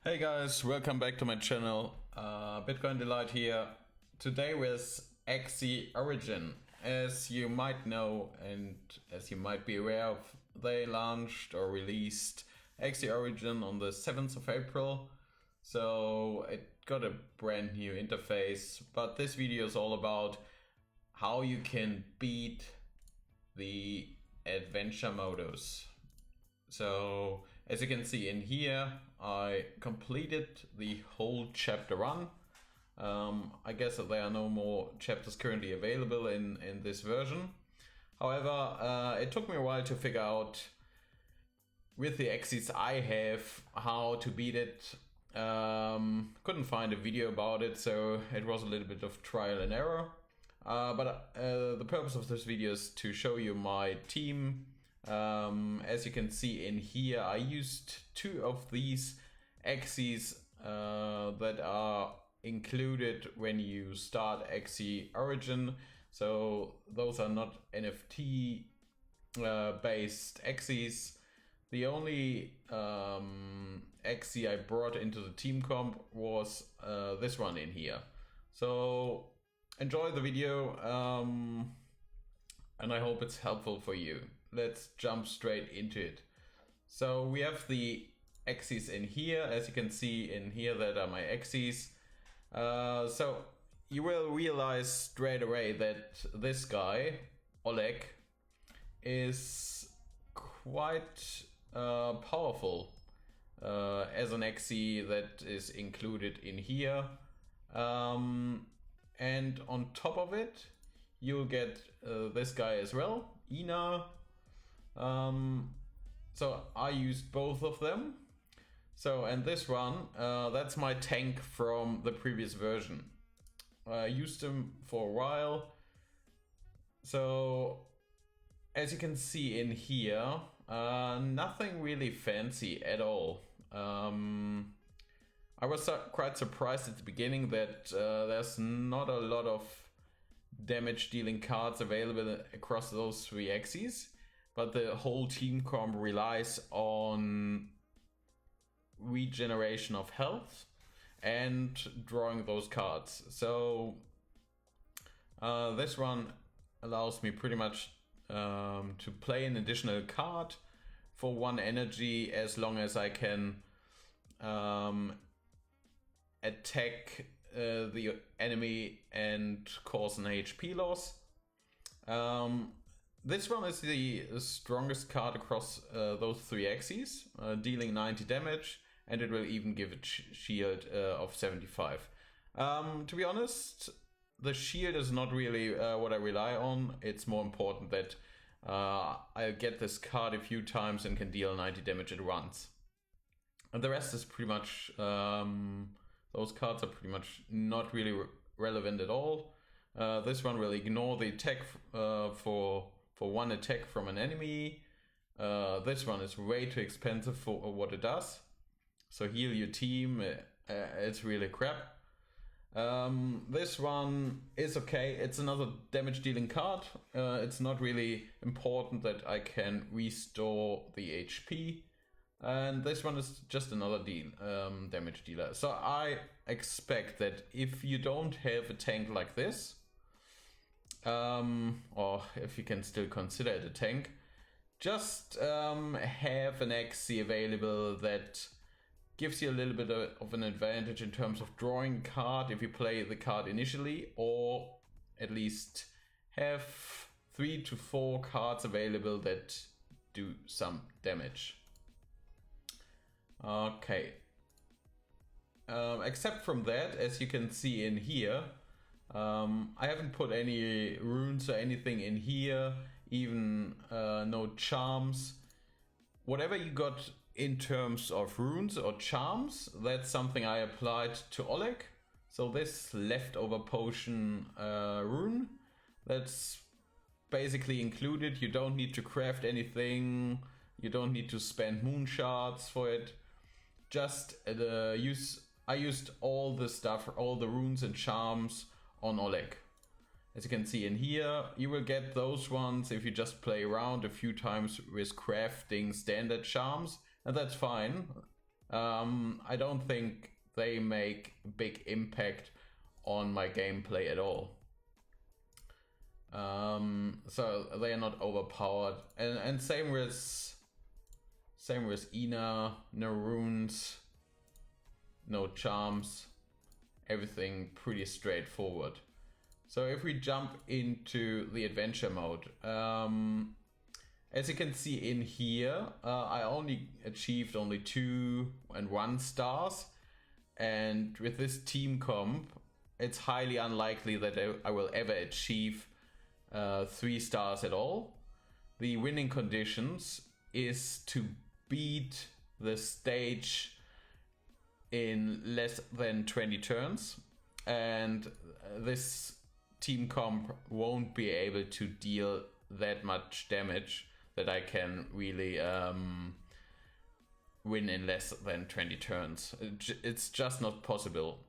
Hey guys, welcome back to my channel. Bitcoin Delight here. Today with Axie Origin. As you might know and as you might be aware of, they launched or released Axie Origin on the 7th of April. So it got a brand new interface, but this video is all about how you can beat the adventure modus. So as you can see in here, I completed the whole chapter 1. I guess that there are no more chapters currently available in this version. However, it took me a while to figure out with the Axies I have how to beat it. Couldn't find a video about it, so it was a little bit of trial and error. But the purpose of this video is to show you my team. As you can see in here, I used 2 of these Axies that are included when you start Axie Origin. So those are not NFT based Axies. The only Axie I brought into the team comp was this one in here. So enjoy the video. And I hope it's helpful for you. Let's jump straight into it. So we have the Axies in here. As you can see in here, that are my Axies. So you will realize straight away that this guy, Oleg, is quite powerful as an Axie that is included in here. And on top of it, you'll get this guy as well, Ina. So I used both of them. So, and this one, that's my tank from the previous version. I used him for a while. So, as you can see in here, nothing really fancy at all. I was quite surprised at the beginning that there's not a lot of damage dealing cards available across those 3 Axies, but the whole team comp relies on regeneration of health and drawing those cards. So this one allows me pretty much to play an additional card for 1 energy as long as I can attack the enemy and cause an HP loss. This one is the strongest card across those 3 Axies, dealing 90 damage, and it will even give a shield of 75. To be honest, the shield is not really what I rely on. It's more important that I'll get this card a few times and can deal 90 damage at once. And the rest is pretty much... those cards are pretty much not really relevant at all. This one will ignore the attack for 1 attack from an enemy. This one is way too expensive for what it does. So heal your team, it's really crap. This one is okay. It's another damage dealing card. It's not really important that I can restore the HP. And this one is just another damage dealer. So I expect that if you don't have a tank like this, or if you can still consider it a tank, just have an Axie available that gives you a little bit of an advantage in terms of drawing a card if you play the card initially, or at least have 3 to 4 cards available that do some damage. Okay. Except from that, as you can see in here, I haven't put any runes or anything in here, even no charms. Whatever you got in terms of runes or charms, that's something I applied to Oleg. So this leftover potion rune, that's basically included. You don't need to craft anything, you don't need to spend moon shards for it. Just I used all the stuff, all the runes and charms on Oleg. As you can see in here, you will get those ones if you just play around a few times with crafting standard charms, and that's fine. I don't think they make a big impact on my gameplay at all. So they are not overpowered, and same with Ina. No runes, no charms, everything pretty straightforward. So if we jump into the adventure mode, as you can see in here, I only achieved 2 and 1 stars, and with this team comp, it's highly unlikely that I will ever achieve 3 stars at all. The winning conditions is to beat the stage in less than 20 turns, and this team comp won't be able to deal that much damage that I can really win in less than 20 turns. It's just not possible.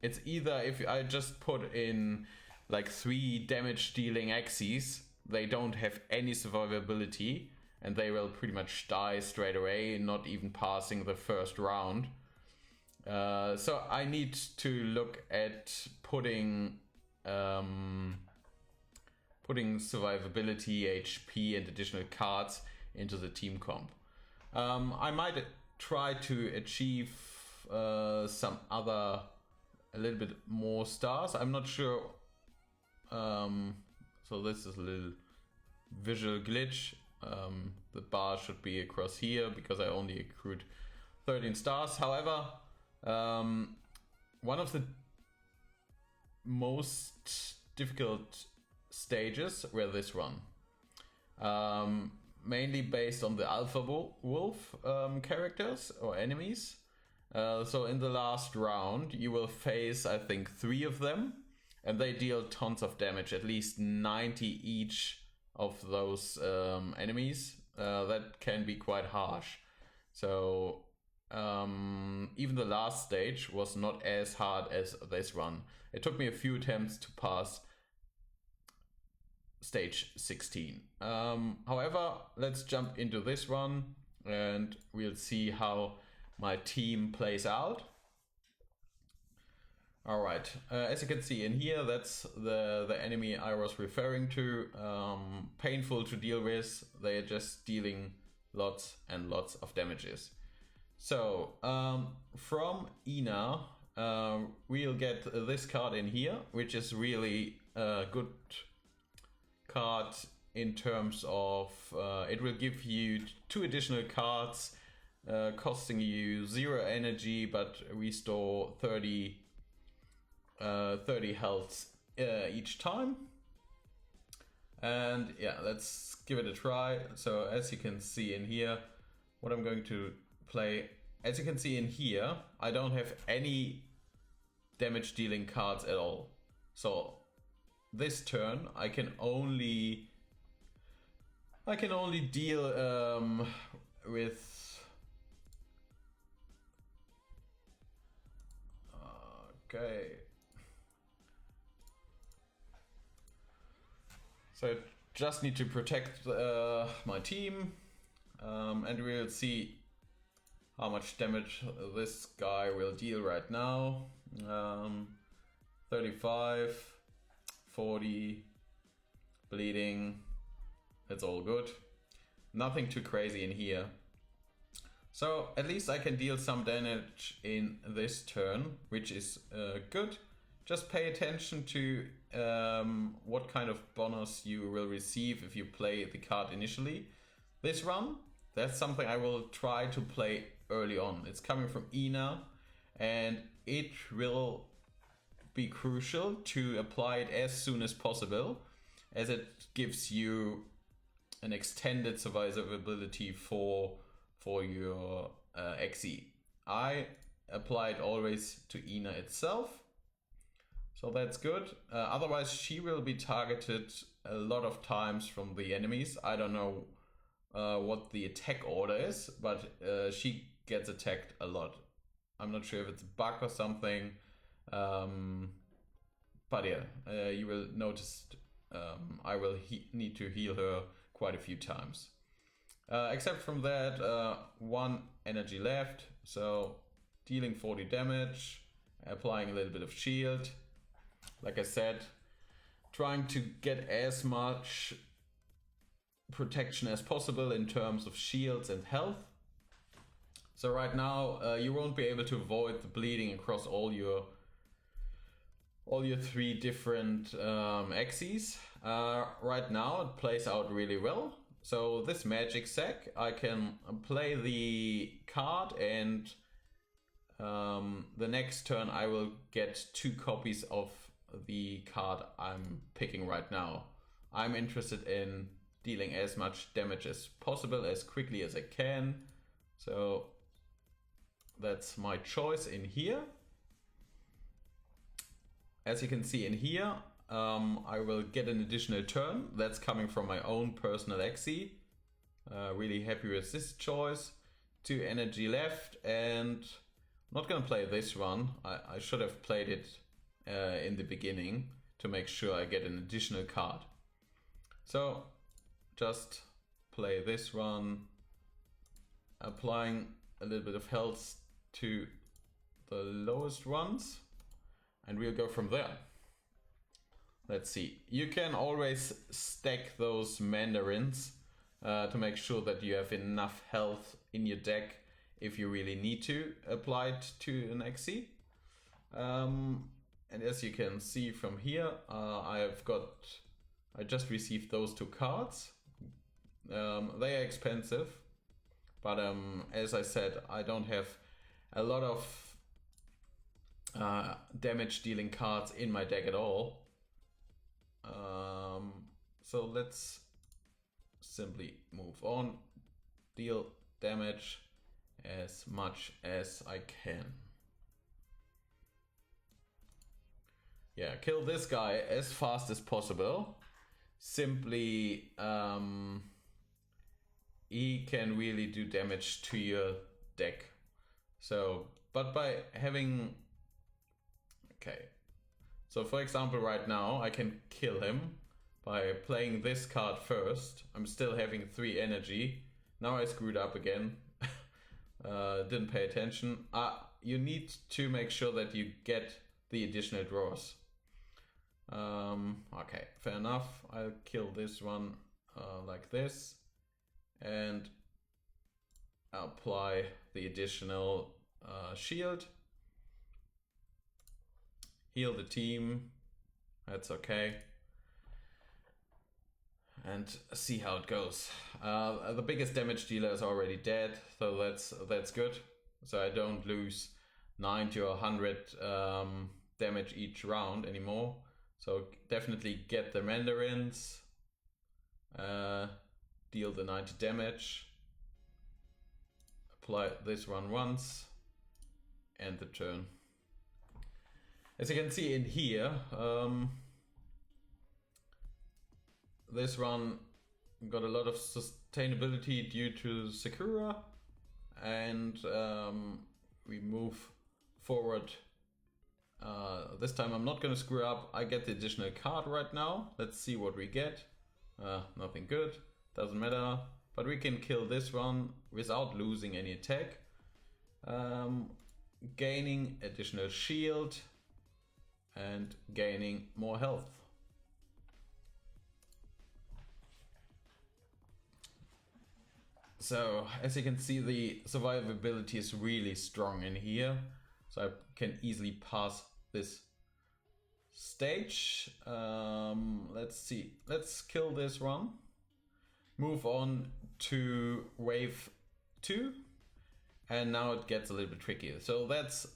It's either if I just put in like 3 damage dealing Axies, they don't have any survivability and they will pretty much die straight away, not even passing the first round. So I need to look at putting survivability, HP, and additional cards into the team comp. I might try to achieve some other, a little bit more stars. I'm not sure. So this is a little visual glitch. The bar should be across here because I only accrued 13 stars. However, one of the most difficult stages were this one. Mainly based on the Alpha Wolf characters or enemies. So in the last round, you will face, I think, 3 of them, and they deal tons of damage, at least 90 each of those enemies. That can be quite harsh. So even the last stage was not as hard as this one. It took me a few attempts to pass stage 16. However, let's jump into this one and we'll see how my team plays out. Alright, as you can see in here, that's the enemy I was referring to. Painful to deal with. They are just dealing lots and lots of damages. So from Ina, we'll get this card in here, which is really a good card in terms of it will give you 2 additional cards costing you 0 energy but restore 30 health each time. And yeah, let's give it a try. So as you can see in here, what I'm going to play, as you can see in here, I don't have any damage dealing cards at all. So this turn I can only deal with okay. So I just need to protect my team, and we'll see how much damage this guy will deal right now. 35, 40, bleeding, it's all good. Nothing too crazy in here. So at least I can deal some damage in this turn, which is good. Just pay attention to what kind of bonus you will receive if you play the card initially. This run, that's something I will try to play early on. It's coming from Ina, and it will be crucial to apply it as soon as possible, as it gives you an extended survivability for your Axie. I apply it always to Ina itself, so that's good. Otherwise she will be targeted a lot of times from the enemies. I don't know what the attack order is, but she gets attacked a lot. I'm not sure if it's a bug or something, but yeah, you will notice I will need to heal her quite a few times. Except from that, 1 energy left, so dealing 40 damage, applying a little bit of shield. Like I said, trying to get as much protection as possible in terms of shields and health. So right now, you won't be able to avoid the bleeding across all your 3 different Axies. Right now, it plays out really well. So this magic sack, I can play the card, and the next turn I will get 2 copies of the card I'm picking right now. I'm interested in dealing as much damage as possible, as quickly as I can. So that's my choice in here. As you can see in here, I will get an additional turn. That's coming from my own personal Axie. Really happy with this choice. 2 energy left, and I'm not gonna play this one. I should have played it in the beginning to make sure I get an additional card. So just play this one, applying a little bit of health to the lowest ones, and we'll go from there. Let's see. You can always stack those mandarins to make sure that you have enough health in your deck if you really need to apply it to an Axie. And as you can see from here, I just received those 2 cards. They are expensive, but as I said, I don't have a lot of damage dealing cards in my deck at all. So let's simply move on, deal damage as much as I can. Yeah, kill this guy as fast as possible. Simply, he can really do damage to your deck. So, but by having... Okay. So for example, right now, I can kill him by playing this card first. I'm still having 3 energy. Now I screwed up again. Didn't pay attention. You need to make sure that you get the additional draws. Okay, fair enough. I'll kill this one like this, and apply the additional shield. Heal the team. That's okay. And see how it goes. The biggest damage dealer is already dead, so that's good. So I don't lose 90 or 100 damage each round anymore. So definitely get the mandarins, deal the 90 damage, apply this one once, end the turn. As you can see in here, this run got a lot of sustainability due to Sakura, and we move forward. This time I'm not gonna screw up. I get the additional card right now. Let's see what we get. Nothing good, doesn't matter. But we can kill this one without losing any attack. Gaining additional shield and gaining more health. So as you can see, the survivability is really strong in here. So I can easily pass this stage. Let's see. Let's kill this one. Move on to wave 2. And now it gets a little bit trickier. So that's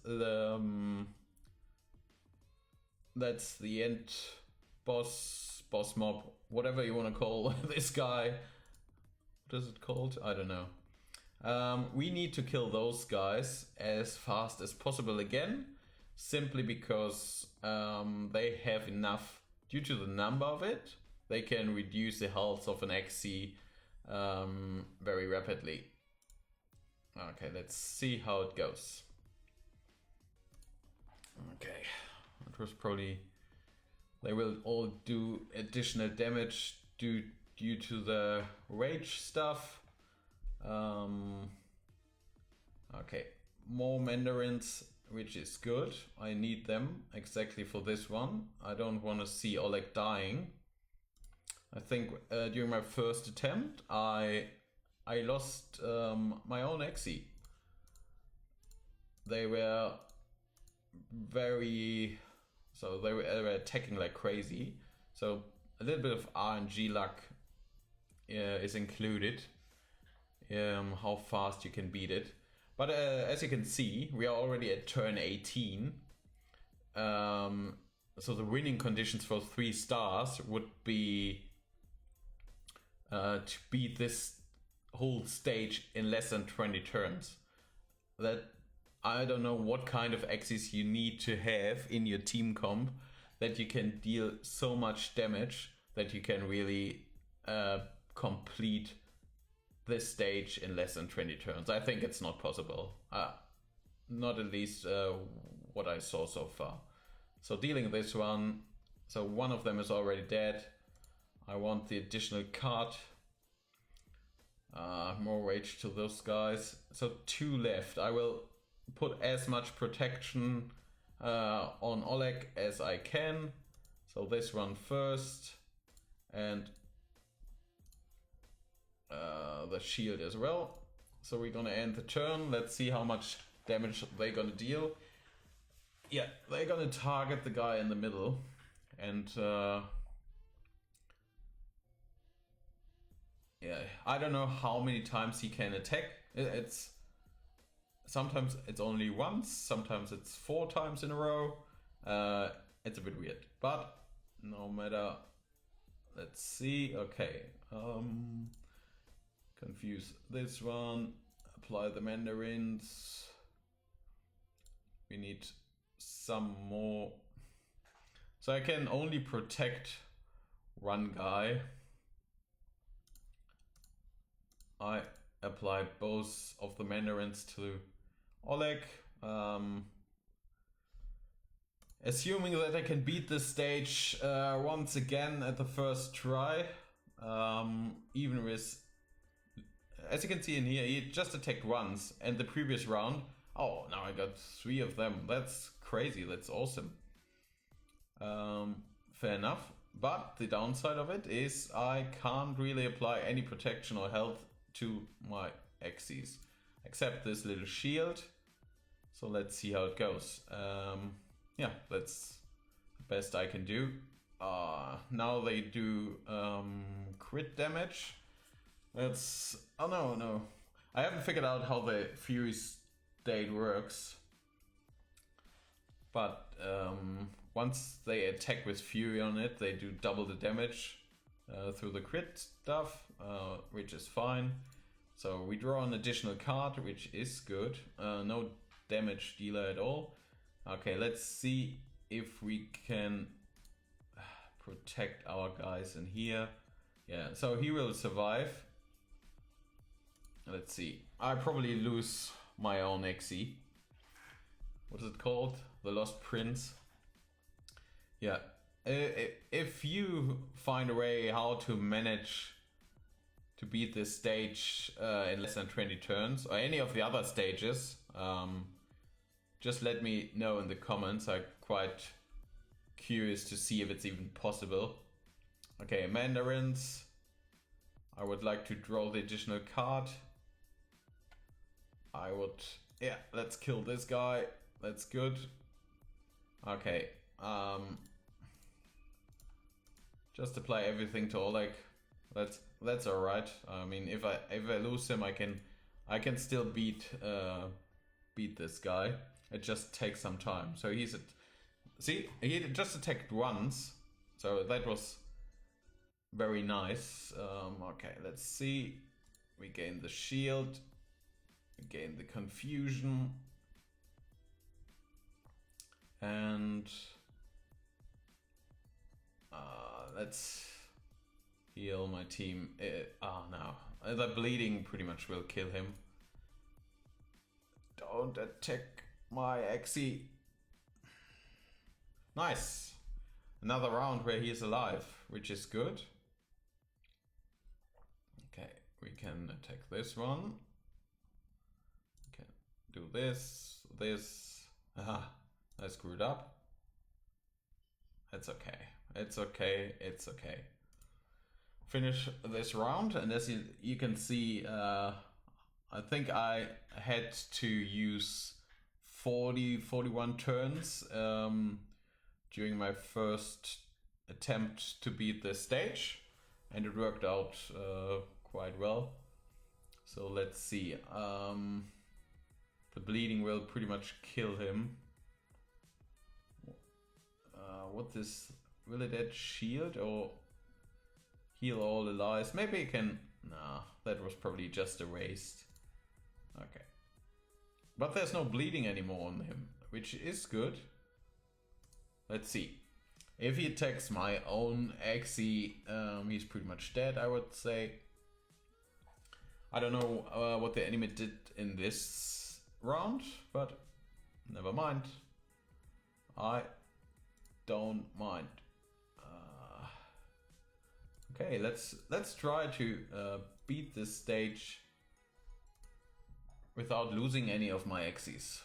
the end boss mob, whatever you want to call this guy. What is it called? I don't know. We need to kill those guys as fast as possible again, simply because they have enough, due to the number of it, they can reduce the health of an Axie very rapidly. Okay, let's see how it goes. Okay, it was probably... They will all do additional damage due to the rage stuff. Okay, more mandarins, which is good. I need them exactly for this one. I don't want to see Oleg dying. I think during my first attempt, I lost my own Axie. They were they were attacking like crazy. So a little bit of RNG luck is included. How fast you can beat it. But as you can see, we are already at turn 18. So the winning conditions for 3 stars would be to beat this whole stage in less than 20 turns. That I don't know what kind of Axies you need to have in your team comp that you can deal so much damage that you can really complete this stage in less than 20 turns. I think it's not possible. Not at least what I saw so far. So dealing this one, so one of them is already dead. I want the additional card. More rage to those guys. So 2 left. I will put as much protection on Oleg as I can. So this one first. And the shield as well. So we're gonna end the turn. Let's see how much damage they're gonna deal. Yeah, they're gonna target the guy in the middle. And yeah, I don't know how many times he can attack. It's sometimes it's only once, sometimes it's 4 times in a row. It's a bit weird, but no matter. Let's see. Okay, confuse this one. Apply the mandarins. We need some more. So I can only protect one guy. I applied both of the mandarins to Oleg. Assuming that I can beat this stage once again at the first try. Even with, as you can see in here, he just attacked once, and the previous round, oh, now I got 3 of them. That's crazy, that's awesome. Fair enough, but the downside of it is I can't really apply any protection or health to my Axies, except this little shield. So let's see how it goes. Yeah, that's the best I can do. Now they do crit damage. That's, oh no. I haven't figured out how the Fury state works. But once they attack with Fury on it, they do double the damage through the crit stuff, which is fine. So we draw an additional card, which is good. No damage dealer at all. Okay, let's see if we can protect our guys in here. Yeah, so he will survive. Let's see. I probably lose my own Axie. What is it called? The Lost Prince. Yeah. If you find a way how to manage to beat this stage in less than 20 turns, or any of the other stages, just let me know in the comments. I'm quite curious to see if it's even possible. Okay, mandarins. I would like to draw the additional card. I would, yeah, let's kill this guy. That's good. Okay, just apply everything to Oleg. That's all right. I mean, if I lose him, I can still beat this guy. It just takes some time. So he just attacked once, so that was very nice. Okay, let's see. We gain the shield. We gain the confusion. And let's heal my team. No. The bleeding pretty much will kill him. Don't attack my Axie. Nice. Another round where he is alive, which is good. Okay, we can attack this one. We can do this, this. Aha, I screwed up. It's okay. It's okay. It's okay. Finish this round, and as you can see, I think I had to use 41 turns during my first attempt to beat this stage, and it worked out quite well. So let's see. The bleeding will pretty much kill him. What this, will it add shield or heal all the lives? Maybe it can. Nah, that was probably just erased. Okay, but there's no bleeding anymore on him, which is good. Let's see. If he attacks my own Axie, he's pretty much dead, I would say. I don't know what the enemy did in this round, but never mind. I don't mind. Okay, let's try to beat this stage without losing any of my Axies.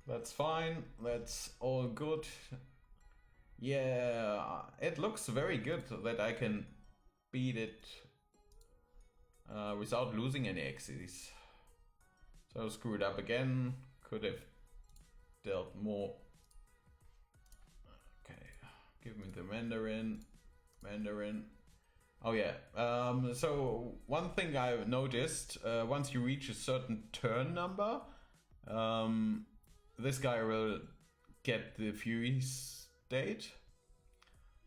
That's fine, that's all good. Yeah, it looks very good that I can beat it without losing any Axies. So screwed up again, could have dealt more. Okay, give me the Mandarin. Oh yeah, so one thing I've noticed, once you reach a certain turn number, this guy will get the Fury state.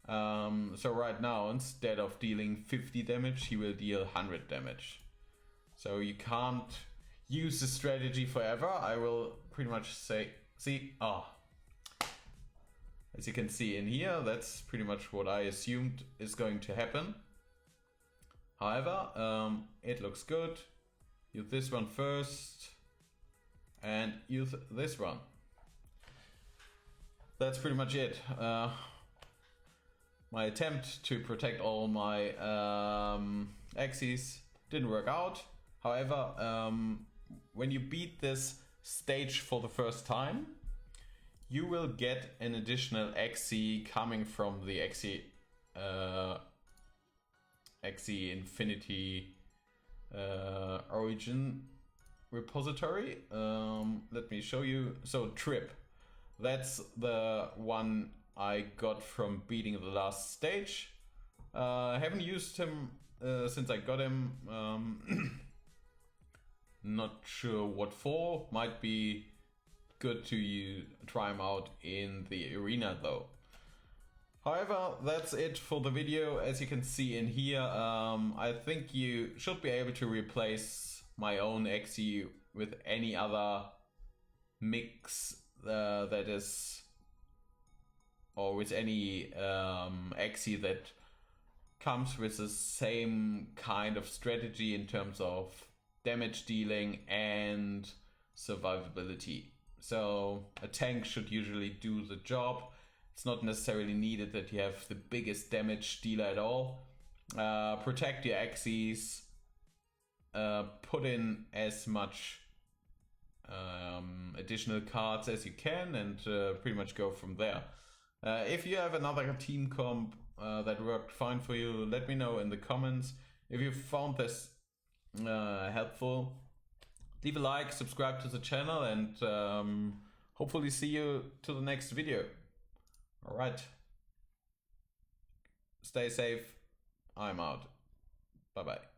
So right now, instead of dealing 50 damage, he will deal 100 damage. So you can't use the strategy forever. I will pretty much say, see, as you can see in here, that's pretty much what I assumed is going to happen. However, it looks good. Use this one first and use this one. That's pretty much it. My attempt to protect all my Axies didn't work out. However, when you beat this stage for the first time, you will get an additional Axie coming from the Axie Infinity Origin repository. Let me show you. So Trip, that's the one I got from beating the last stage. I haven't used him since I got him. Not sure what for. Might be good to try him out in the arena though. However, that's it for the video. As you can see in here, I think you should be able to replace my own Axie with any other mix that is, or with any Axie that comes with the same kind of strategy in terms of damage dealing and survivability. So a tank should usually do the job. It's not necessarily needed that you have the biggest damage dealer at all. Protect your Axies, put in as much additional cards as you can, and pretty much go from there. If you have another team comp that worked fine for you, let me know in the comments. If you found this helpful, leave a like, subscribe to the channel, and hopefully see you to the next video. Alright. Stay safe. I'm out. Bye bye.